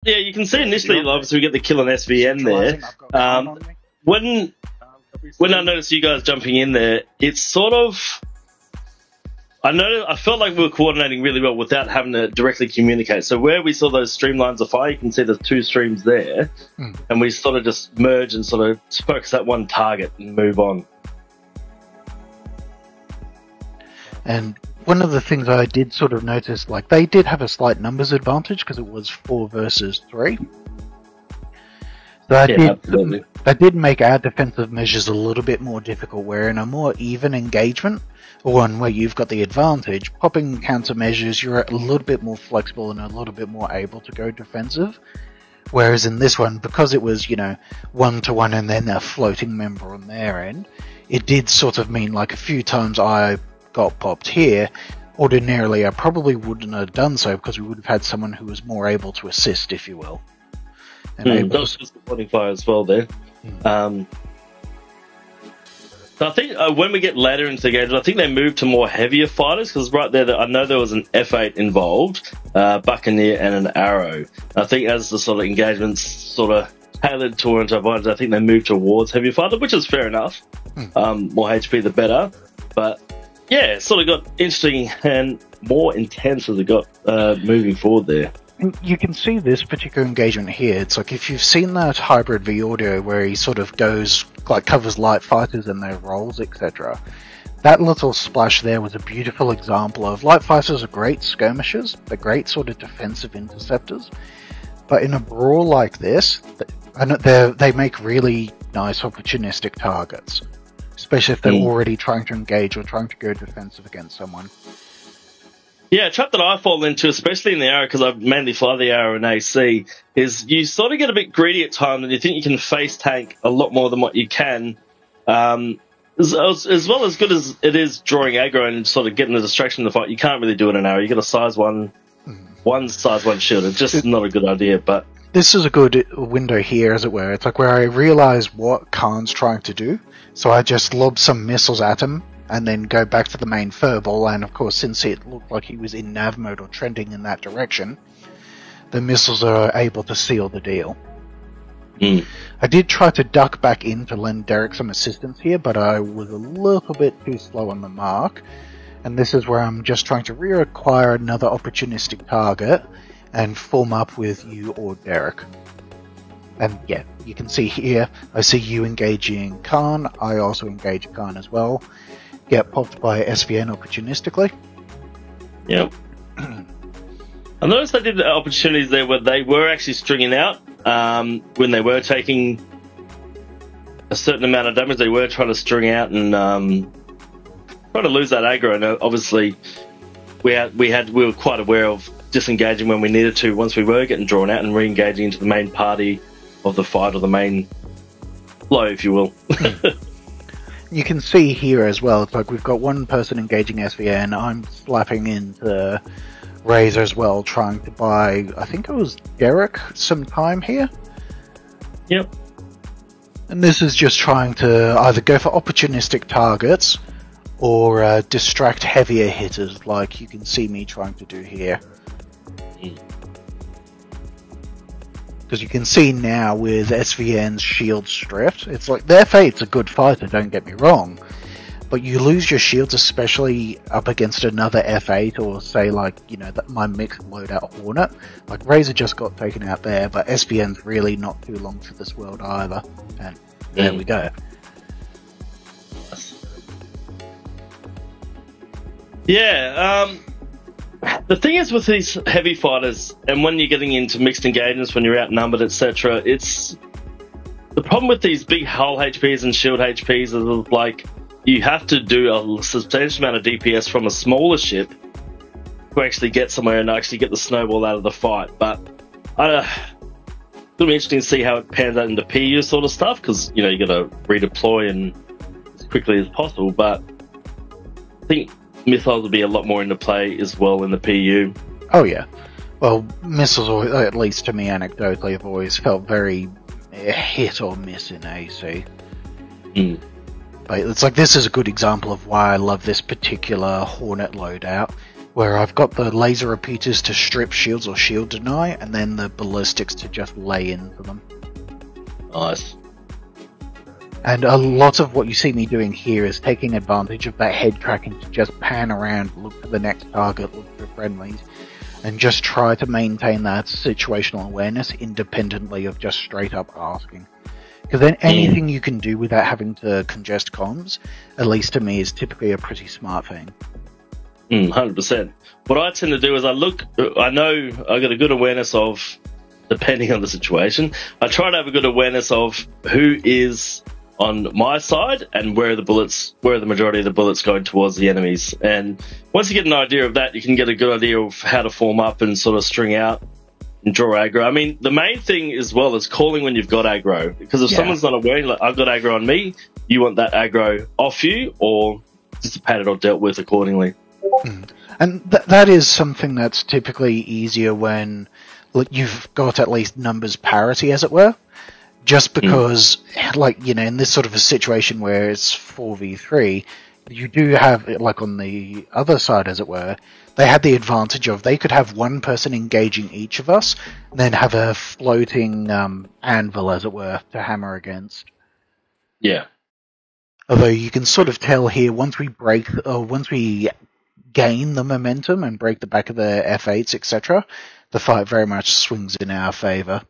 Yeah, you can see initially, obviously, we get the kill on SVN there. When I noticed you guys jumping in there, it's sort of... I felt like we were coordinating really well without having to directly communicate. So where we saw those streamlines of fire, you can see there's 2 streams there, and we sort of just merge and sort of focus at one target and move on. And one of the things I did sort of notice, like, they did have a slight numbers advantage because it was 4 versus 3. So that did make our defensive measures a little bit more difficult, where in a more even engagement, or one where you've got the advantage, popping countermeasures, you're a little bit more flexible and a little bit more able to go defensive. Whereas in this one, because it was, 1-to-1 and then a floating member on their end, it did sort of mean, like, a few times I got popped here, ordinarily I probably wouldn't have done so because we would have had someone who was more able to assist, if you will. That was just supporting fire as well there. So I think when we get later into the game, I think they moved to more heavier fighters, because right there, I know there was an F8 involved, Buccaneer and an Arrow. I think as the sort of engagements sort of tailored towards our advantage, I think they moved towards heavier fighter, which is fair enough. More HP the better. But yeah, it sort of got interesting and more intense as it got moving forward there. You can see this particular engagement here. It's like if you've seen that hybrid V audio where he sort of goes, like, covers light fighters and their roles, etc. That little splash there was a beautiful example of light fighters are great skirmishers, they're great sort of defensive interceptors, but in a brawl like this, they make really nice opportunistic targets, especially if they're already trying to engage or trying to go defensive against someone. Yeah, a trap that I fall into, especially in the Arrow, because I mainly fly the Arrow in AC, is you sort of get a bit greedy at times and you think you can face tank a lot more than what you can. As well as good as it is drawing aggro and sort of getting the distraction in the fight, you can't really do it in an Arrow. You got a size 1 size 1 shield. It's just not a good idea, but... This is a good window here, as it were. It's like where I realise what Khan's trying to do, so I just lob some missiles at him, and then go back to the main furball, and of course, since it looked like he was in nav mode or trending in that direction, the missiles are able to seal the deal. I did try to duck back in to lend Derek some assistance here, but I was a little bit too slow on the mark, and this is where I'm just trying to reacquire another opportunistic target and form up with you or Derek. And yeah, you can see here, I see you engaging Khan, I also engage Khan as well. Get popped by SVN opportunistically. Yep. I noticed they did the opportunities there where they were actually stringing out when they were taking a certain amount of damage. They were trying to string out and trying to lose that aggro. And obviously, we were quite aware of disengaging when we needed to once we were getting drawn out and re-engaging into the main party of the fight, or the main flow, if you will. You can see here as well, it's like we've got one person engaging SVN, I'm slapping into Razor as well, trying to buy, I think it was Derek, some time here. Yep. And this is just trying to either go for opportunistic targets, or distract heavier hitters, like you can see me trying to do here. Because you can see now with SVN's shield stripped, it's like their fate's a good fighter, don't get me wrong, but you lose your shields, especially up against another F8, or say like, my mixed loadout Hornet. Like Razor just got taken out there, but SVN's really not too long for this world either. And there we go. Yeah, the thing is with these heavy fighters, and when you're getting into mixed engagements, when you're outnumbered, etc., it's the problem with these big hull HPs and shield HPs is like you have to do a substantial amount of DPS from a smaller ship to actually get somewhere and actually get the snowball out of the fight. But it'll be interesting to see how it pans out into PU sort of stuff, because you got to redeploy and as quickly as possible. But I think missiles will be a lot more into play as well in the PU. Oh yeah. Well, missiles, at least to me anecdotally, have always felt very hit or miss in AC. But it's like, this is a good example of why I love this particular Hornet loadout, where I've got the laser repeaters to strip shields or shield deny, and then the ballistics to just lay into them. Nice. And a lot of what you see me doing here is taking advantage of that head tracking to just pan around, look for the next target, look for friendlies, and just try to maintain that situational awareness independently of just straight up asking. Because then anything you can do without having to congest comms, at least to me, is typically a pretty smart thing. 100%. What I tend to do is I know I got a good awareness of, depending on the situation, I try to have a good awareness of who is on my side and where the majority of the bullets going towards the enemies. And once you get an idea of that, you can get a good idea of how to form up and sort of string out and draw aggro. I mean, the main thing as well is calling when you've got aggro, because if someone's not aware, like, I've got aggro on me, you want that aggro off you or dissipated or dealt with accordingly. And that is something that's typically easier when you've got at least numbers parity, as it were. Just because, in this sort of a situation where it's 4v3, you do have, on the other side, as it were, they had the advantage of they could have one person engaging each of us, and then have a floating anvil, as it were, to hammer against. Yeah. Although you can sort of tell here, once we gain the momentum and break the back of the F8s, etc., the fight very much swings in our favour.